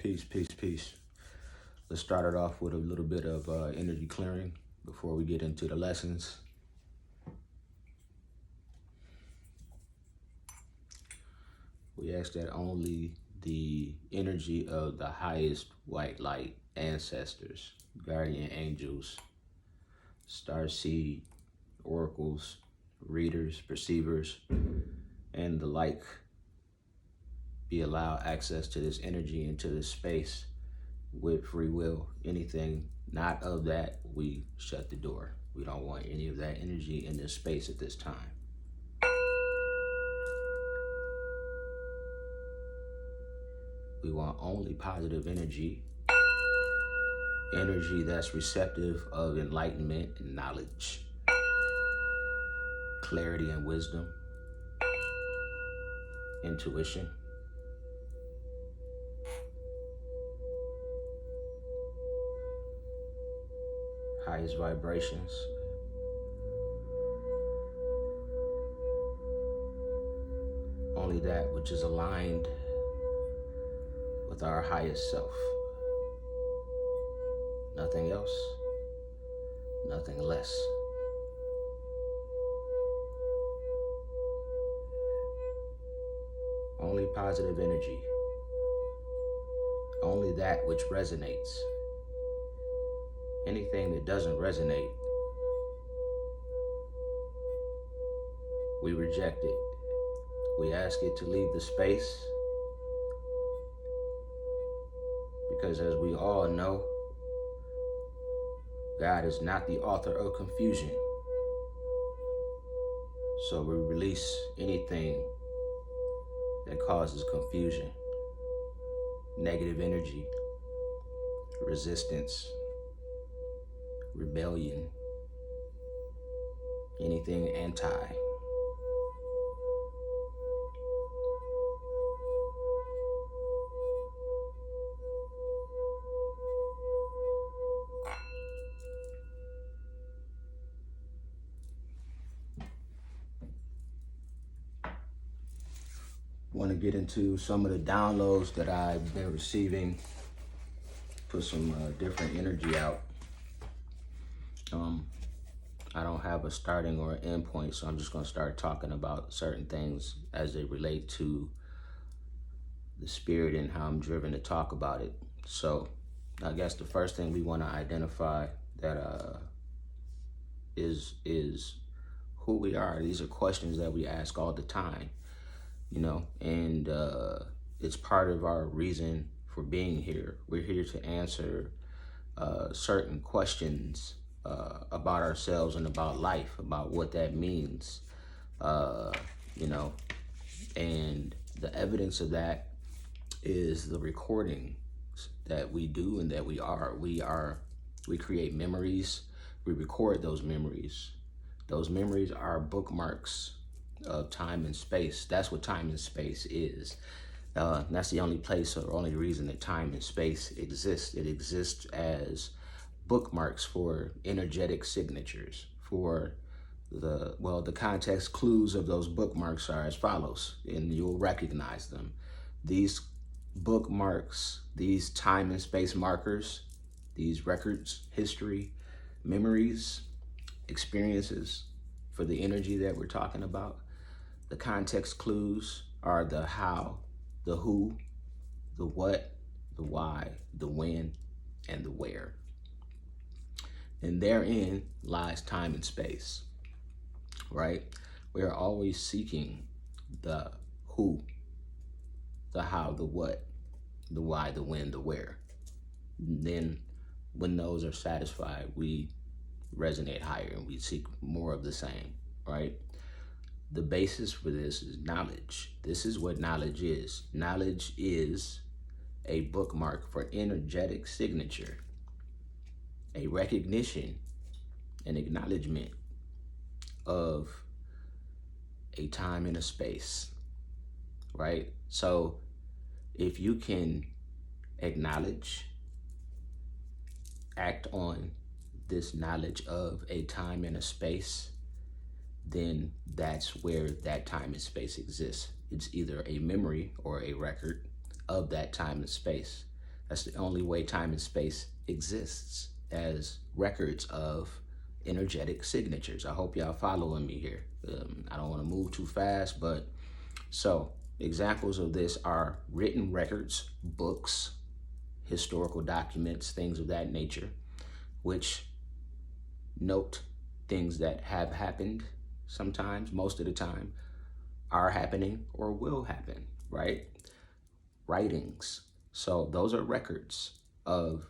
Peace, peace, peace. Let's start it off with a little bit of energy clearing before we get into the lessons. We ask that only the energy of the highest white light ancestors, guardian angels, starseed, oracles, readers, perceivers, and the like be allowed access to this energy into this space with free will. Anything not of that, we shut the door. We don't want any of that energy in this space at this time. We want only positive energy that's receptive of enlightenment and knowledge, clarity and wisdom, intuition, highest vibrations, only that which is aligned with our highest self. Nothing else, nothing less. Only positive energy, only that which resonates. Anything that doesn't resonate, we reject it. We ask it to leave the space, because as we all know, God is not the author of confusion. So we release anything that causes confusion, negative energy, resistance, rebellion, anything anti. Want to get into some of the downloads that I've been receiving, put some different energy out. I don't have a starting or an end point, so I'm just going to start talking about certain things as they relate to the spirit and how I'm driven to talk about it. So I guess the first thing we want to identify that is who we are. These are questions that we ask all the time, you know, and it's part of our reason for being here. We're here to answer certain questions about ourselves and about life, about what that means, you know, and the evidence of that is the recording that we do and that we create memories. We record those memories. Those memories are bookmarks of time and space. That's what time and space is. That's the only place or only reason that time and space exists. It exists as bookmarks for energetic signatures. For the context clues of those bookmarks are as follows, and you'll recognize them. These bookmarks, these time and space markers, these records, history, memories, experiences for the energy that we're talking about. The context clues are the how, the who, the what, the why, the when, and the where. And therein lies time and space, right? We are always seeking the who, the how, the what, the why, the when, the where. And then when those are satisfied, we resonate higher and we seek more of the same, right? The basis for this is knowledge. This is what knowledge is. Knowledge is a bookmark for energetic signature, a recognition, an acknowledgement of a time and a space, right? So if you can acknowledge, act on this knowledge of a time and a space, then that's where that time and space exists. It's either a memory or a record of that time and space. That's the only way time and space exists, as records of energetic signatures. I hope y'all following me here. I don't want to move too fast, but so examples of this are written records, books, historical documents, things of that nature, which note things that have happened sometimes, most of the time, are happening or will happen, right? Writings. So those are records of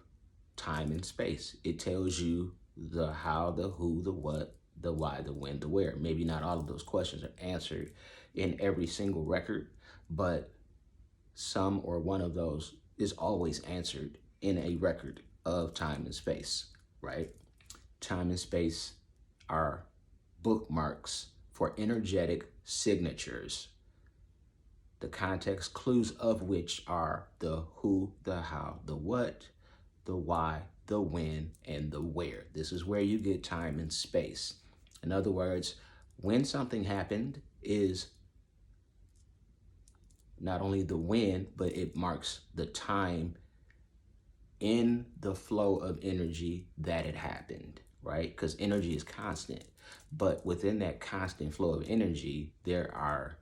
time and space. It tells you the how, the who, the what, the why, the when, the where. Maybe not all of those questions are answered in every single record, but some or one of those is always answered in a record of time and space, right? Time and space are bookmarks for energetic signatures, the context clues of which are the who, the how, the what, the why, the when, and the where. This is where you get time and space. In other words, when something happened is not only the when, but it marks the time in the flow of energy that it happened, right? Because energy is constant. But within that constant flow of energy, there are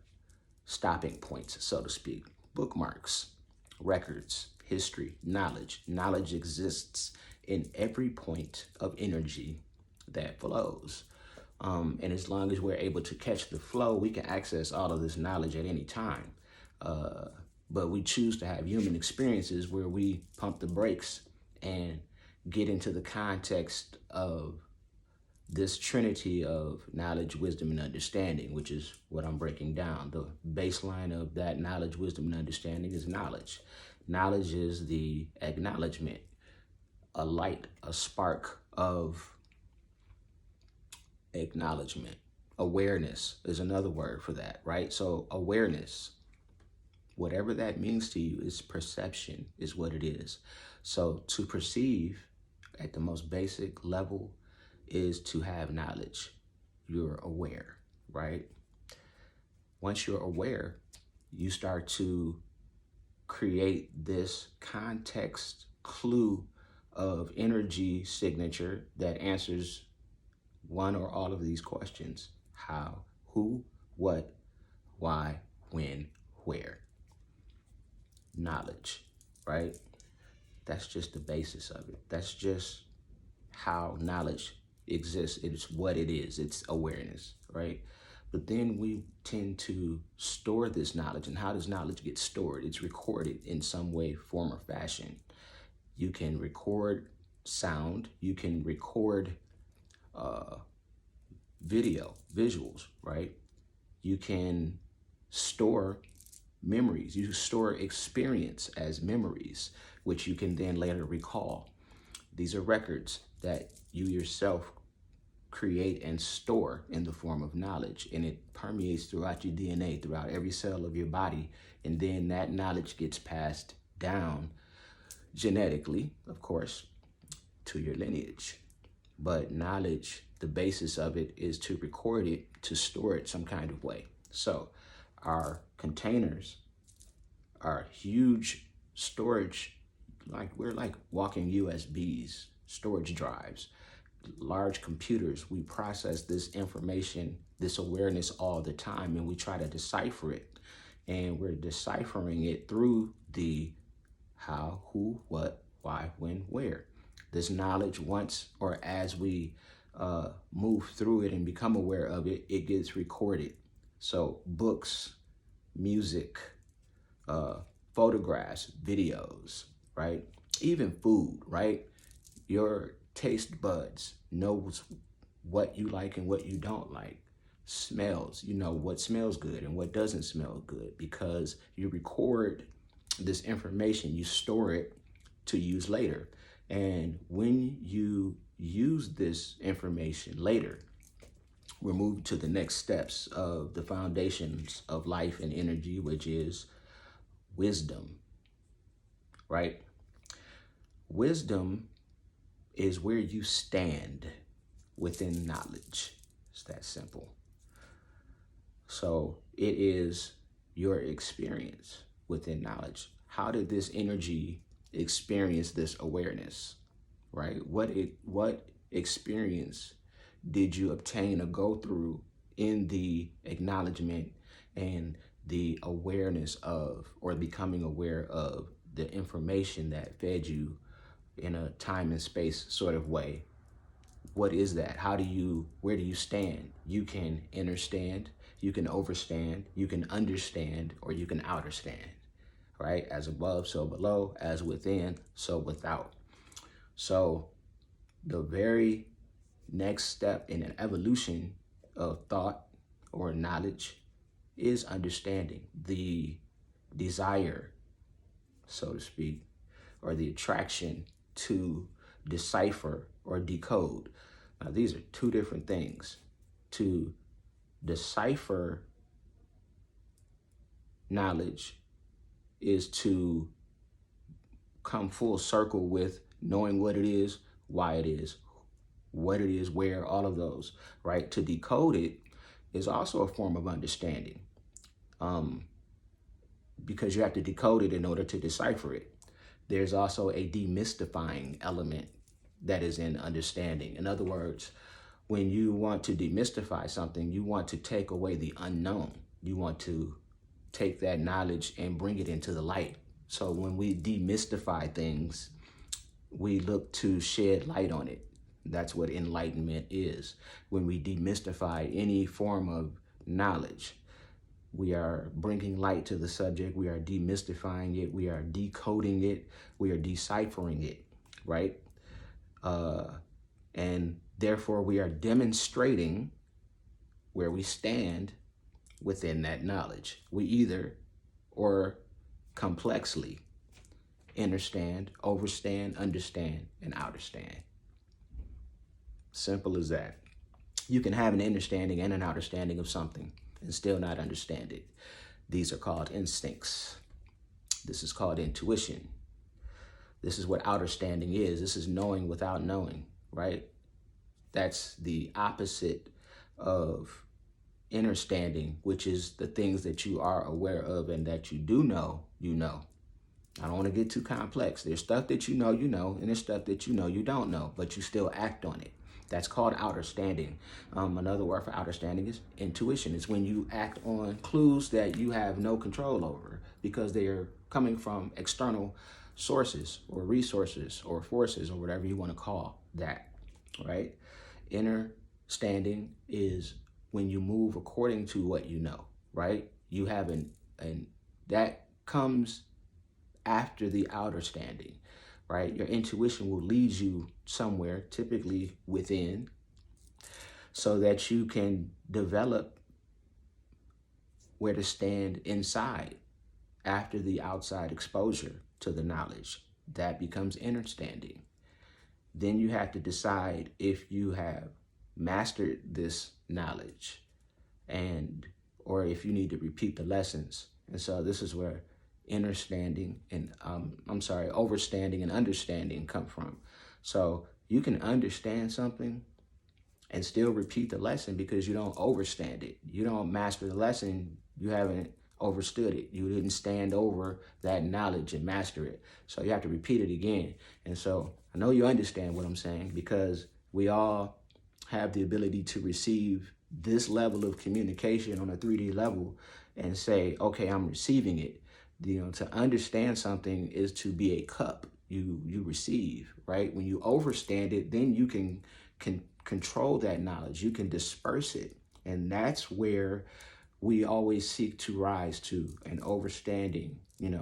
stopping points, so to speak. Bookmarks, records, history, knowledge. Knowledge exists in every point of energy that flows. And as long as we're able to catch the flow, we can access all of this knowledge at any time. But we choose to have human experiences where we pump the brakes and get into the context of this trinity of knowledge, wisdom, and understanding, which is what I'm breaking down. The baseline of that knowledge, wisdom, and understanding is knowledge. Knowledge is the acknowledgement, a light, a spark of acknowledgement. Awareness is another word for that, right? So awareness, whatever that means to you, is perception, is what it is. So to perceive at the most basic level is to have knowledge. You're aware, right? Once you're aware, you start to create this context clue of energy signature that answers one or all of these questions: how, who, what, why, when, where. Knowledge, right? That's just the basis of it. That's just how knowledge exists. It's what it is. It's awareness, right? But then we tend to store this knowledge. And how does knowledge get stored? It's recorded in some way, form, or fashion. You can record sound. You can record video, visuals, right? You can store memories. You store experience as memories, which you can then later recall. These are records that you yourself create and store in the form of knowledge, and it permeates throughout your DNA, throughout every cell of your body, and then that knowledge gets passed down genetically, of course, to your lineage. But knowledge, the basis of it is to record it, to store it some kind of way. So our containers are huge storage, like we're like walking USBs, storage drives, large computers. We process this information, this awareness all the time, and we try to decipher it. And we're deciphering it through the how, who, what, why, when, where. This knowledge, once or as we move through it and become aware of it, it gets recorded. So books, music, photographs, videos, right? Even food, right? Your taste buds knows what you like and what you don't like. Smells, you know what smells good and what doesn't smell good, because you record this information, you store it to use later. And when you use this information later, we're moving to the next steps of the foundations of life and energy, which is wisdom, right? Wisdom is where you stand within knowledge. It's that simple. So it is your experience within knowledge. How did this energy experience this awareness, right? What experience did you obtain or go through in the acknowledgement and the awareness of, or becoming aware of, the information that fed you in a time and space sort of way? What is that? Where do you stand? You can understand, you can overstand, you can understand, or you can outerstand, right? As above, so below, as within, so without. So the very next step in an evolution of thought or knowledge is understanding. The desire, so to speak, or the attraction to decipher or decode. Now, these are two different things. To decipher knowledge is to come full circle with knowing what it is, why it is, what it is, where, all of those, right? To decode it is also a form of understanding, because you have to decode it in order to decipher it. There's also a demystifying element that is in understanding. In other words, when you want to demystify something, you want to take away the unknown. You want to take that knowledge and bring it into the light. So when we demystify things, we look to shed light on it. That's what enlightenment is. When we demystify any form of knowledge, we are bringing light to the subject. We are demystifying it. We are decoding it. We are deciphering it, right? And therefore, we are demonstrating where we stand within that knowledge. We either, or complexly, understand, overstand, understand, and outerstand. Simple as that. You can have an understanding and an outerstanding of something and still not understand it. These are called instincts. This is called intuition. This is what outerstanding is. This is knowing without knowing, right? That's the opposite of understanding, which is the things that you are aware of and that you do know, you know. I don't want to get too complex. There's stuff that you know, and there's stuff that you know you don't know, but you still act on it. That's called outerstanding. Another word for outerstanding is intuition. It's when you act on clues that you have no control over because they are coming from external sources or resources or forces or whatever you want to call that, right? Understanding is when you move according to what you know, right? You have and that comes after the outerstanding, right? Your intuition will lead you somewhere, typically within, so that you can develop where to stand inside after the outside exposure to the knowledge. That becomes understanding. Then you have to decide if you have mastered this knowledge or if you need to repeat the lessons. And so this is where understanding and overstanding and understanding come from. So you can understand something and still repeat the lesson because you don't overstand it. You don't master the lesson. You haven't overstood it. You didn't stand over that knowledge and master it. So you have to repeat it again. And so I know you understand what I'm saying, because we all have the ability to receive this level of communication on a 3D level and say, okay, I'm receiving it. To understand something is to be a cup you receive, right? When you overstand it, then you can control that knowledge. You can disperse it. And that's where we always seek to rise to, an overstanding,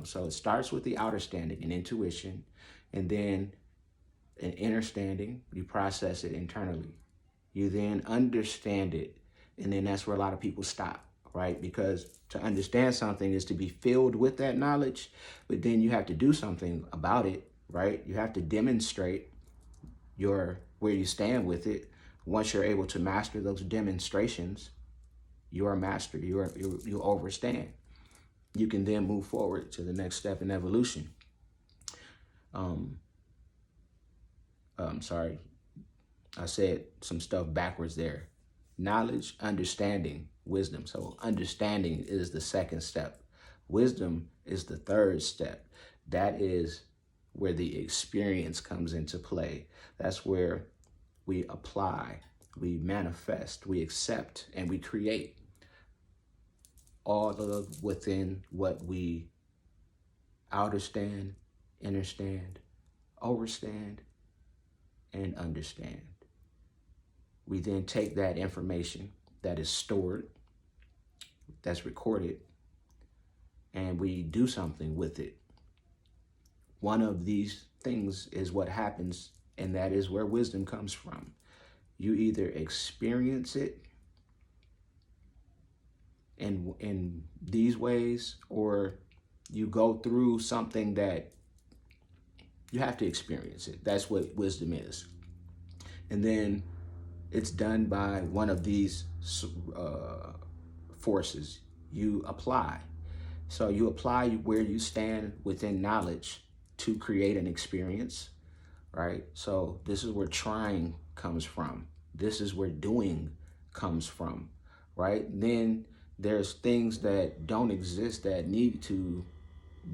So it starts with the outerstanding and intuition, and then an understanding, you process it internally. You then understand it, and then that's where a lot of people stop, right? Because to understand something is to be filled with that knowledge, but then you have to do something about it, right? You have to demonstrate where you stand with it. Once you're able to master those demonstrations, you are mastered. You overstand. You can then move forward to the next step in evolution. Sorry, I said some stuff backwards there. Knowledge, understanding, wisdom. So understanding is the second step. Wisdom is the third step. That is where the experience comes into play. That's where we apply, we manifest, we accept, and we create all of within what we understand, overstand, and understand. We then take that information that is stored, that's recorded, and we do something with it. One of these things is what happens, and that is where wisdom comes from. You either experience it in these ways, or you go through something that you have to experience it. That's what wisdom is. And then it's done by one of these forces. You apply. So you apply where you stand within knowledge to create an experience, right? So this is where trying comes from. This is where doing comes from, right? Then there's things that don't exist that need to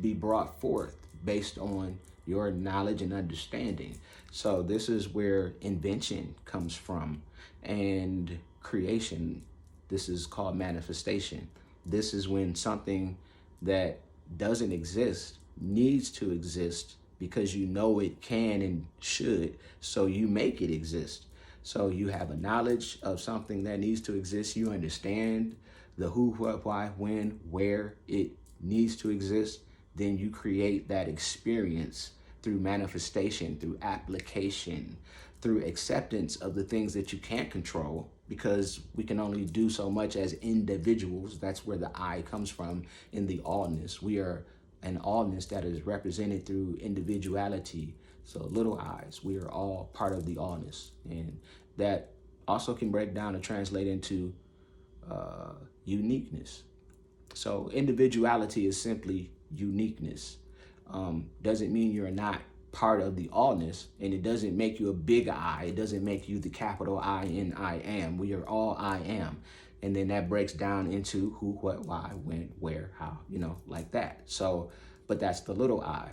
be brought forth based on your knowledge and understanding. So this is where invention comes from, and creation. This is called manifestation. This is when something that doesn't exist needs to exist because you know it can and should, so you make it exist. So you have a knowledge of something that needs to exist. You understand the who, what, why, when, where it needs to exist. Then you create that experience through manifestation, through application, through acceptance of the things that you can't control, because we can only do so much as individuals. That's where the I comes from in the allness. We are an allness that is represented through individuality. So little I's, we are all part of the allness. And that also can break down and translate into uniqueness. So individuality is simply uniqueness. Doesn't mean you're not part of the allness, and it doesn't make you a big I. It doesn't make you the capital I in I am. We are all I am. And then that breaks down into who, what, why, when, where, how, like that. So, but that's the little I.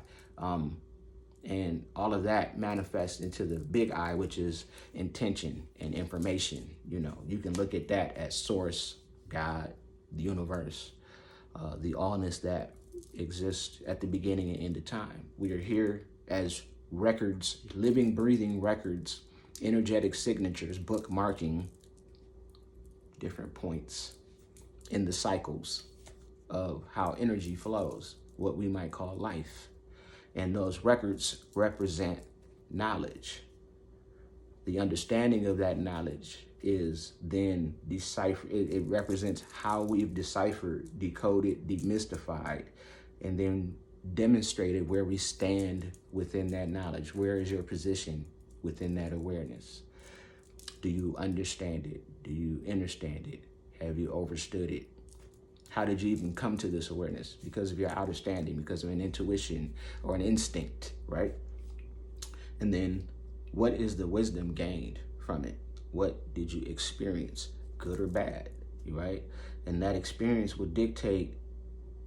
And all of that manifests into the big I, which is intention and information. You can look at that as source, God, the universe, the allness that exists at the beginning and end of time. We are here as records, living, breathing records, energetic signatures, bookmarking different points in the cycles of how energy flows, what we might call life. And those records represent knowledge. The understanding of that knowledge is then deciphered. It represents how we've deciphered, decoded, demystified, and then demonstrated where we stand within that knowledge. Where is your position within that awareness? Do you understand it? Do you understand it? Have you understood it? How did you even come to this awareness? Because of your understanding, because of an intuition or an instinct, right? And then what is the wisdom gained from it? What did you experience, good or bad, right? And that experience will dictate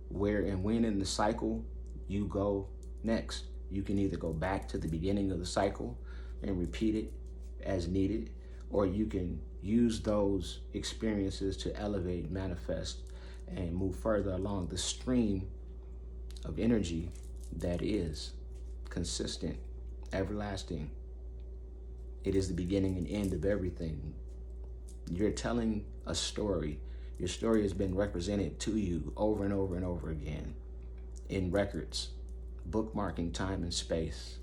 where and when in the cycle you go next. You can either go back to the beginning of the cycle and repeat it as needed, or you can use those experiences to elevate, manifest, and move further along the stream of energy that is consistent, everlasting. It is the beginning and end of everything. You're telling a story. Your story has been represented to you over and over and over again in records, bookmarking time and space,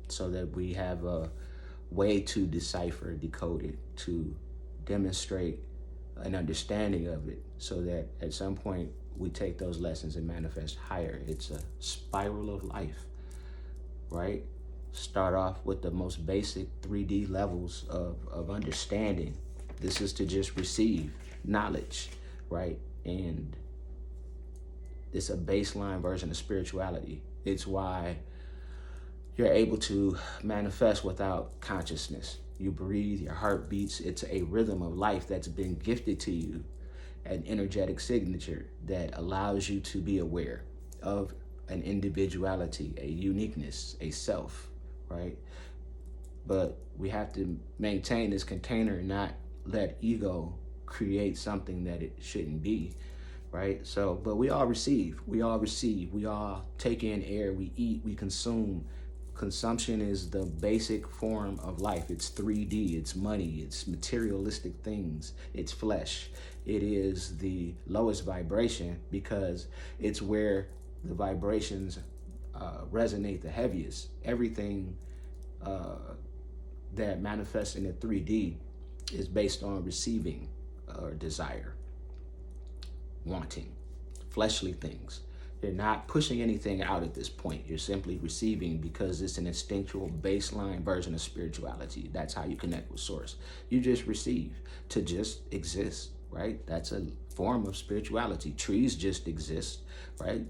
so that we have a way to decipher, decode it, to demonstrate an understanding of it, so that at some point we take those lessons and manifest higher. It's a spiral of life, right? Start off with the most basic 3D levels of understanding. This is to just receive knowledge, right? And it's a baseline version of spirituality. It's why you're able to manifest without consciousness. You breathe, your heart beats. It's a rhythm of life that's been gifted to you, an energetic signature that allows you to be aware of an individuality, a uniqueness, a self, right? But we have to maintain this container and not let ego create something that it shouldn't be, right? So, but we all receive, we all take in air, we eat, we consume. Consumption is the basic form of life. It's 3D, it's money, it's materialistic things, it's flesh. It is the lowest vibration because it's where the vibrations resonate the heaviest. Everything that manifests in the 3D is based on receiving or desire, wanting, fleshly things. You're not pushing anything out at this point. You're simply receiving because it's an instinctual baseline version of spirituality. That's how you connect with source. You just receive to just exist, right? That's a form of spirituality. Trees just exist, right?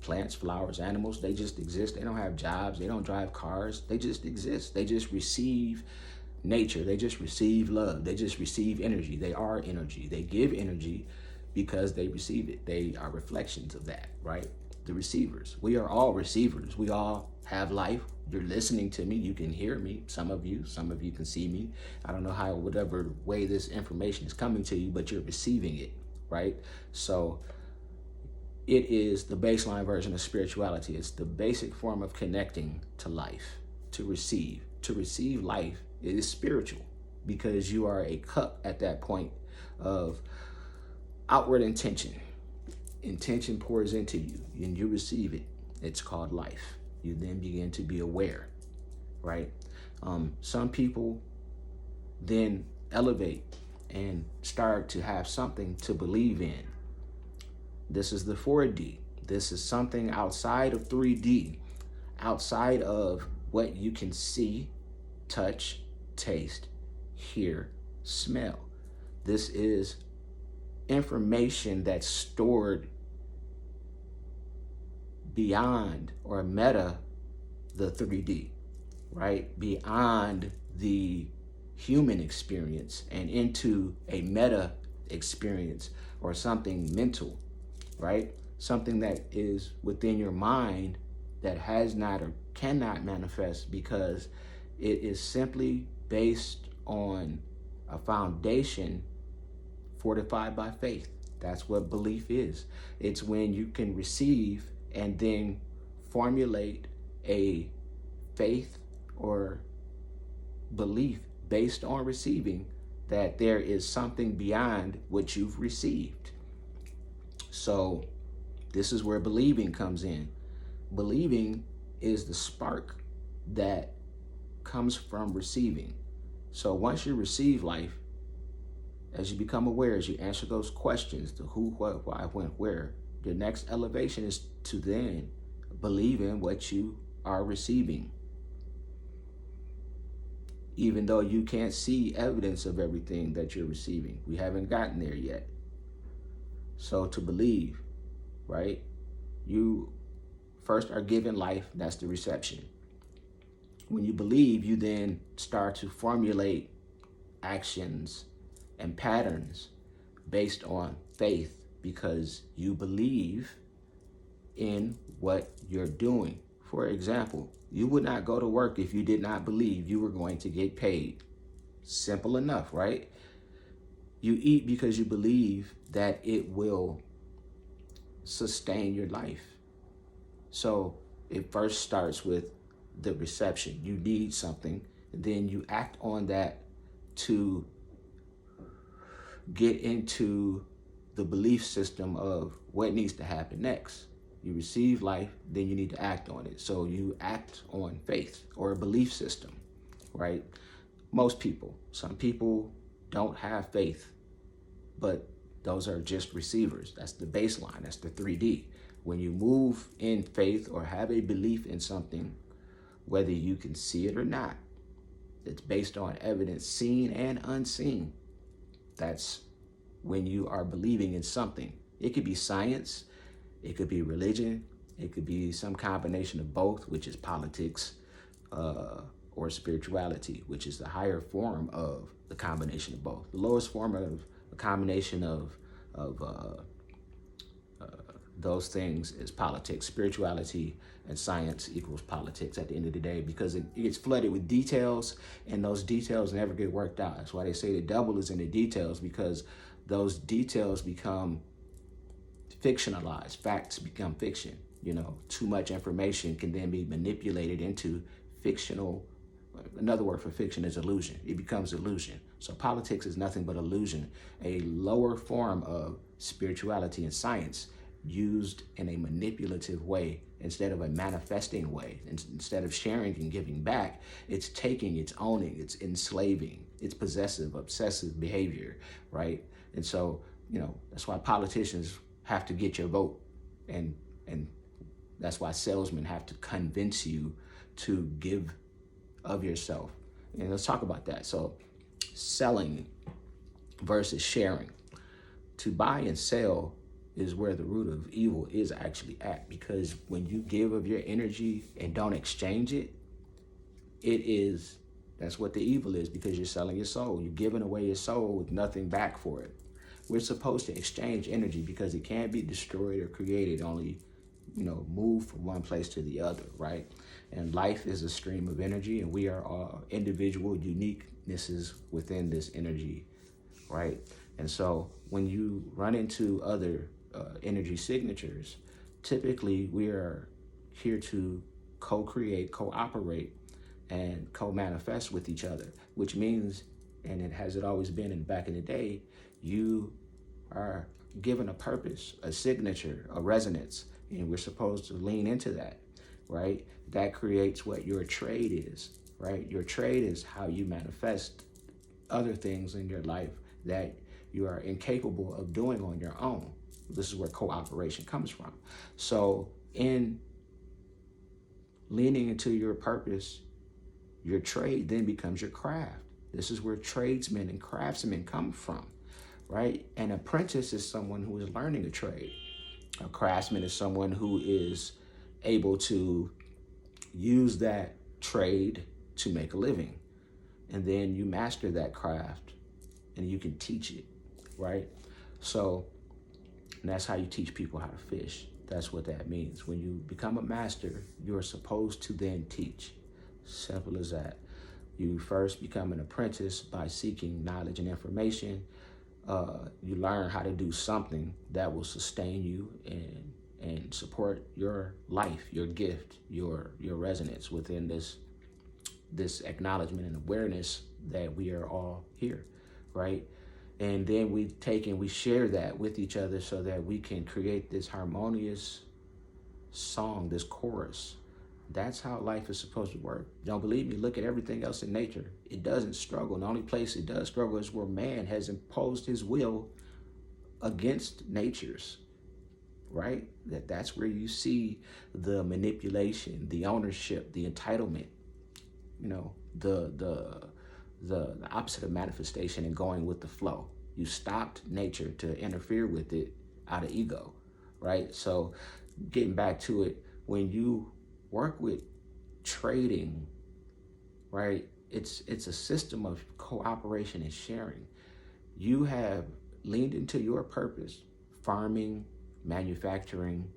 Plants, flowers, animals, they just exist. They don't have jobs. They don't drive cars. They just exist. They just receive nature. They just receive love. They just receive energy. They are energy. They give energy because they receive it. They are reflections of that, right? The receivers. We are all receivers. We all have life. You're listening to me. You can hear me. Some of you can see me. I don't know how, whatever way this information is coming to you, but you're receiving it, right? So it is the baseline version of spirituality. It's the basic form of connecting to life, to receive. To receive life is spiritual because you are a cup at that point of outward intention. Intention pours into you and you receive it. It's called life. You then begin to be aware, right? Some people then elevate and start to have something to believe in. This is the 4D. This is something outside of 3D, outside of what you can see, touch, taste, hear, smell. This is information that's stored beyond or meta the 3D, right? Beyond the human experience and into a meta experience or something mental, right? Something that is within your mind that has not or cannot manifest because it is simply based on a foundation fortified by faith. That's what belief is. It's when you can receive and then formulate a faith or belief based on receiving that there is something beyond what you've received. So this is where believing comes in. Believing is the spark that comes from receiving. So once you receive life, as you become aware, as you answer those questions, the who, what, why, when, where, the next elevation is to then believe in what you are receiving. Even though you can't see evidence of everything that you're receiving. We haven't gotten there yet. So to believe, right? You first are given life, that's the reception. When you believe, you then start to formulate actions and patterns based on faith because you believe in what you're doing. For example, you would not go to work if you did not believe you were going to get paid. Simple enough, right? You eat because you believe that it will sustain your life. So it first starts with the reception. You need something, then you act on that to get into the belief system of what needs to happen next. You receive life, then you need to act on it. So you act on faith or a belief system, right? Most people, some people don't have faith, but those are just receivers. That's the baseline, that's the 3D. When you move in faith or have a belief in something, whether you can see it or not, it's based on evidence seen and unseen. That's when you are believing in something. It could be science, it could be religion, it could be some combination of both, which is politics, or spirituality, which is the higher form of the combination of both. The lowest form of a combination of those things is politics. Spirituality and science equals politics at the end of the day, because it gets flooded with details, and those details never get worked out. That's why they say the devil is in the details, because those details become fictionalized. Facts become fiction. Too much information can then be manipulated into fictional. Another word for fiction is illusion. It becomes illusion. So politics is nothing but illusion, a lower form of spirituality and science used in a manipulative way instead of a manifesting way. Instead of sharing and giving back, it's taking, it's owning, it's enslaving, it's possessive, obsessive behavior, right? And so, that's why politicians have to get your vote, and that's why salesmen have to convince you to give of yourself. And let's talk about that. So, selling versus sharing. To buy and sell is where the root of evil is actually at, because when you give of your energy and don't exchange it, that's what the evil is, because you're selling your soul. You're giving away your soul with nothing back for it. We're supposed to exchange energy because it can't be destroyed or created, only move from one place to the other, right? And life is a stream of energy, and we are all individual uniquenesses within this energy, right? And so when you run into other energy signatures, typically we are here to co-create, cooperate, and co-manifest with each other, which means, and it always been back in the day, you are given a purpose, a signature, a resonance, and we're supposed to lean into that, right? That creates what your trade is, right? Your trade is how you manifest other things in your life that you are incapable of doing on your own. This is where cooperation comes from. So in leaning into your purpose, your trade then becomes your craft. This is where tradesmen and craftsmen come from, right? An apprentice is someone who is learning a trade. A craftsman is someone who is able to use that trade to make a living. And then you master that craft and you can teach it, right? So that's how you teach people how to fish. That's what that means. When you become a master, you're supposed to then teach. Simple as that. You first become an apprentice by seeking knowledge and information. You learn how to do something that will sustain you and support your life, your gift, your resonance within this acknowledgement and awareness that we are all here, right? And then we take and we share that with each other so that we can create this harmonious song, this chorus. That's how life is supposed to work. Don't believe me? Look at everything else in nature. It doesn't struggle. The only place it does struggle is where man has imposed his will against nature's, right? That's where you see the manipulation, the ownership, the entitlement, the opposite of manifestation and going with the flow. You stopped nature to interfere with it out of ego, right? So getting back to it, when you work with trading, right? It's a system of cooperation and sharing. You have leaned into your purpose, farming, manufacturing,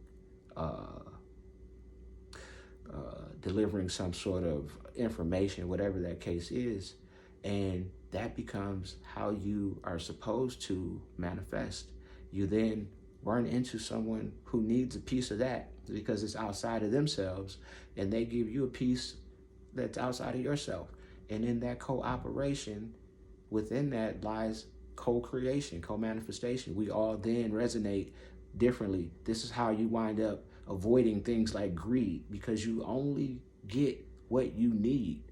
delivering some sort of information, whatever that case is, and that becomes how you are supposed to manifest. You then run into someone who needs a piece of that because it's outside of themselves, and they give you a piece that's outside of yourself. And in that cooperation, within that lies co-creation, co-manifestation. We all then resonate differently. This is how you wind up avoiding things like greed, because you only get what you need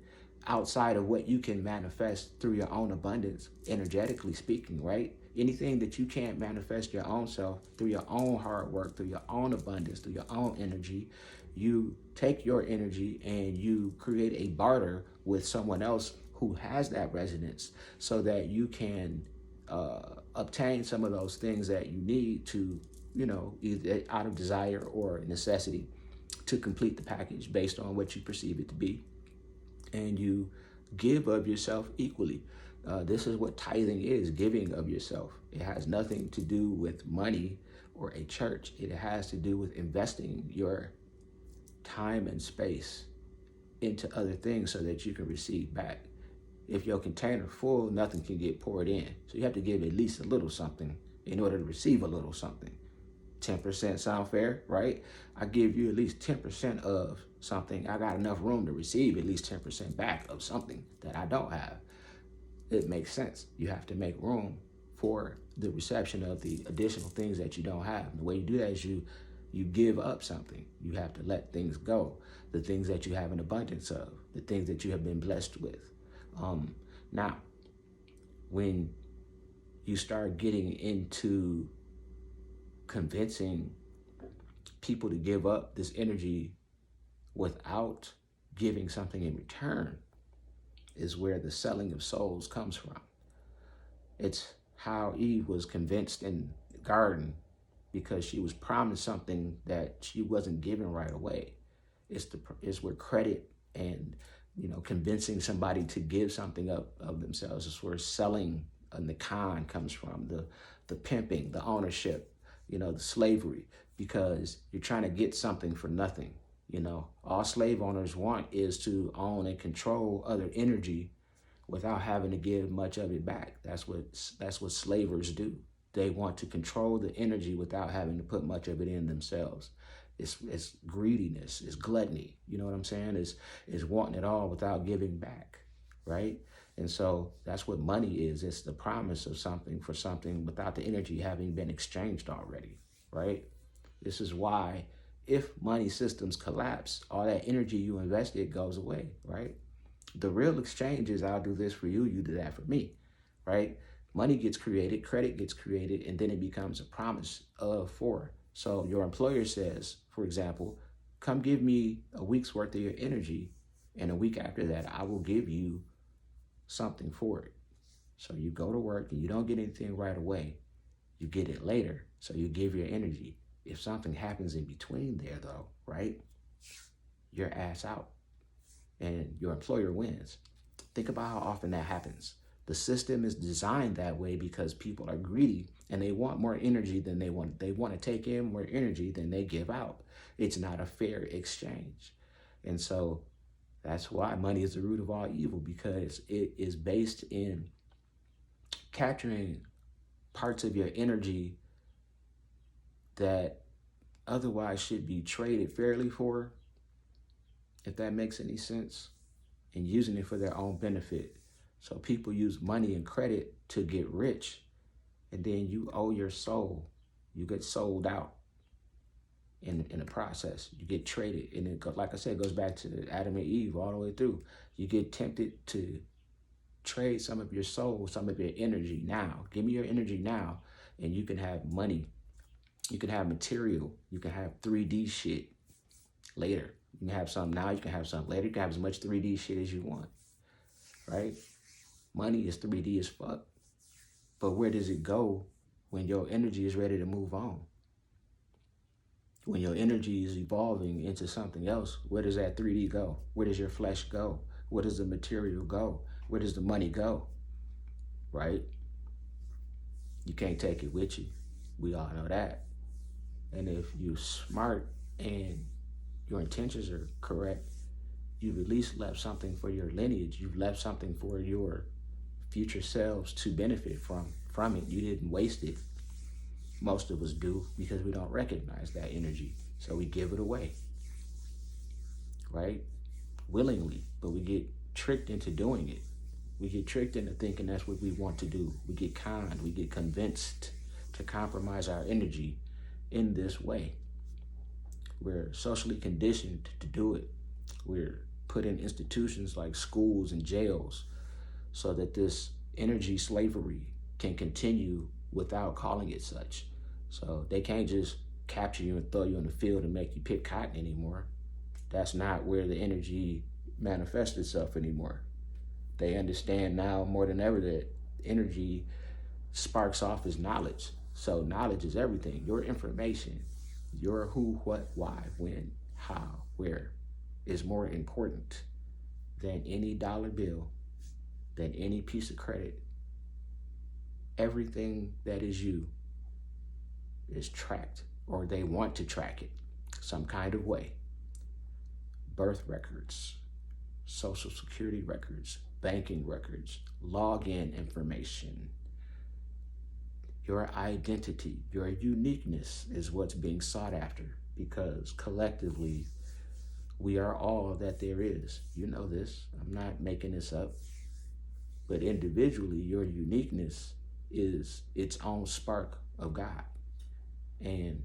outside of what you can manifest through your own abundance, energetically speaking, right? Anything that you can't manifest your own self through your own hard work, through your own abundance, through your own energy, you take your energy and you create a barter with someone else who has that resonance so that you can obtain some of those things that you need to, either out of desire or necessity to complete the package based on what you perceive it to be. And you give of yourself equally. This is what tithing is, giving of yourself. It has nothing to do with money or a church. It has to do with investing your time and space into other things so that you can receive back. If your container full, nothing can get poured in. So you have to give at least a little something in order to receive a little something. 10% sound fair, right? I give you at least 10% of something. I got enough room to receive at least 10% back of something that I don't have. It makes sense. You have to make room for the reception of the additional things that you don't have. And the way you do that is you give up something. You have to let things go. The things that you have an abundance of, the things that you have been blessed with. Now, when you start getting into convincing people to give up this energy without giving something in return is where the selling of souls comes from. It's how Eve was convinced in the garden because she was promised something that she wasn't given right away. It's where credit and convincing somebody to give something up of themselves is where selling and the con comes from, the pimping, the ownership, the slavery, because you're trying to get something for nothing. All slave owners want is to own and control other energy without having to give much of it back. That's what slavers do. They want to control the energy without having to put much of it in themselves. It's greediness, it's gluttony. You know what I'm saying? It's wanting it all without giving back, right? And so that's what money is. It's the promise of something for something without the energy having been exchanged already, right? This is why if money systems collapse, all that energy you invested goes away, right? The real exchange is I'll do this for you, you do that for me, right? Money gets created, credit gets created, and then it becomes a promise for. So your employer says, for example, come give me a week's worth of your energy, and a week after that, I will give you something for it. So you go to work and you don't get anything right away. You get it later, so you give your energy. If something happens in between there, though, right, you're ass out, and your employer wins. Think about how often that happens. The system is designed that way because people are greedy and they want more energy than they want. They want to take in more energy than they give out. It's not a fair exchange. And so that's why money is the root of all evil, because it is based in capturing parts of your energy that otherwise should be traded fairly for, if that makes any sense, and using it for their own benefit. So people use money and credit to get rich, and then you owe your soul. You get sold out in the process. You get traded, and it, like I said, it goes back to Adam and Eve all the way through. You get tempted to trade some of your soul, some of your energy now. Give me your energy now, and you can have money. You can have material. You can have 3D shit later. You can have some now, you can have some later. You can have as much 3D shit as you want, right? Money is 3D as fuck. But where does it go when your energy is ready to move on? When your energy is evolving into something else, where does that 3D go? Where does your flesh go? Where does the material go? Where does the money go, right? You can't take it with you. We all know that. And if you're smart and your intentions are correct, you've at least left something for your lineage. You've left something for your future selves to benefit from it. You didn't waste it. Most of us do, because we don't recognize that energy. So we give it away, right? Willingly, but we get tricked into doing it. We get tricked into thinking that's what we want to do. We get conned, we get convinced to compromise our energy in this way. We're socially conditioned to do it. We're put in institutions like schools and jails so that this energy slavery can continue without calling it such. So they can't just capture you and throw you in the field and make you pick cotton anymore. That's not where the energy manifests itself anymore. They understand now more than ever that energy sparks off as knowledge. So knowledge is everything. Your information, your who, what, why, when, how, where is more important than any dollar bill, than any piece of credit. Everything that is you is tracked, or they want to track it some kind of way. Birth records, social security records, banking records, login information. Your identity, your uniqueness is what's being sought after, because collectively we are all that there is. You know this. I'm not making this up. But individually, your uniqueness is its own spark of God. And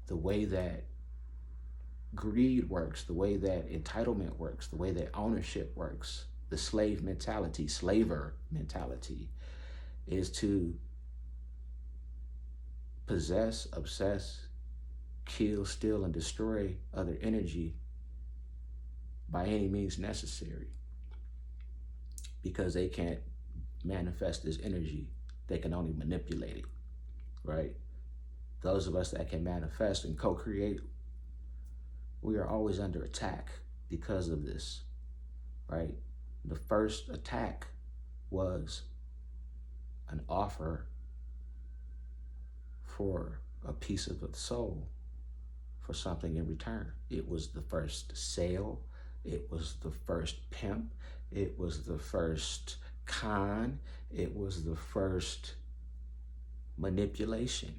the way that greed works, the way that entitlement works, the way that ownership works, the slave mentality, slaver mentality, is to possess, obsess, kill, steal, and destroy other energy by any means necessary, because they can't manifest this energy. They can only manipulate it, right? Those of us that can manifest and co-create, we are always under attack because of this, right? The first attack was an offer for a piece of the soul for something in return. It was the first sale. It was the first pimp. It was the first con. It was the first manipulation.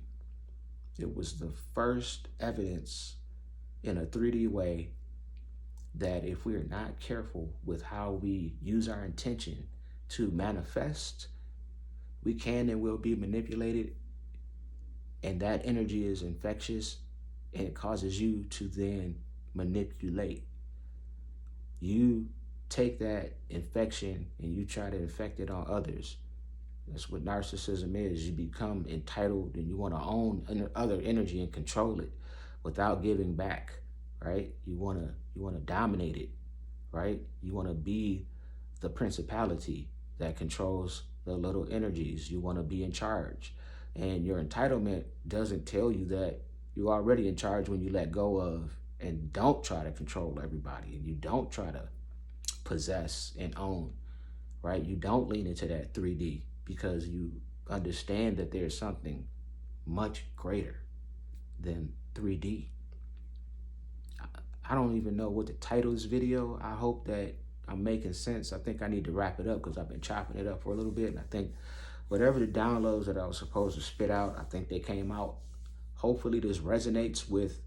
It was the first evidence in a 3D way that if we are not careful with how we use our intention to manifest, we can and will be manipulated, and that energy is infectious, and it causes you to then manipulate. You take that infection and you try to infect it on others. That's what narcissism is. You become entitled and you want to own other energy and control it without giving back, right? You want to dominate it, right? You want to be the principality that controls the little energies. You want to be in charge. And your entitlement doesn't tell you that you're already in charge when you let go of and don't try to control everybody, and you don't try to possess and own, right? You don't lean into that 3D because you understand that there's something much greater than 3D. I don't even know what the title of this video. I hope that I'm making sense. I think I need to wrap it up because I've been chopping it up for a little bit, and I think whatever the downloads that I was supposed to spit out, I think they came out. Hopefully this resonates with,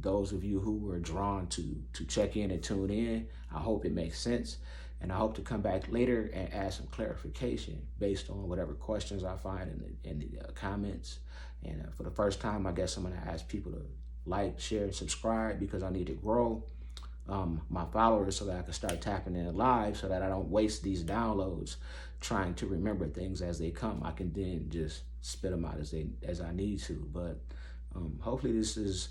those of you who were drawn to check in and tune in. I hope it makes sense. And I hope to come back later and add some clarification based on whatever questions I find in the comments. And for the first time, I guess I'm going to ask people to like, share, and subscribe, because I need to grow my followers so that I can start tapping in live, so that I don't waste these downloads trying to remember things as they come. I can then just spit them out as I need to. But hopefully this is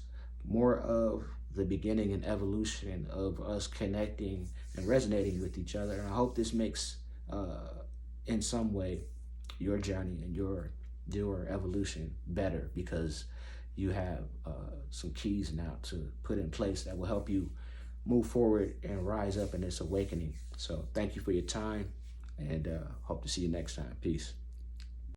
more of the beginning and evolution of us connecting and resonating with each other. And I hope this makes, in some way, your journey and your evolution better, because you have some keys now to put in place that will help you move forward and rise up in this awakening. So thank you for your time, and hope to see you next time. Peace.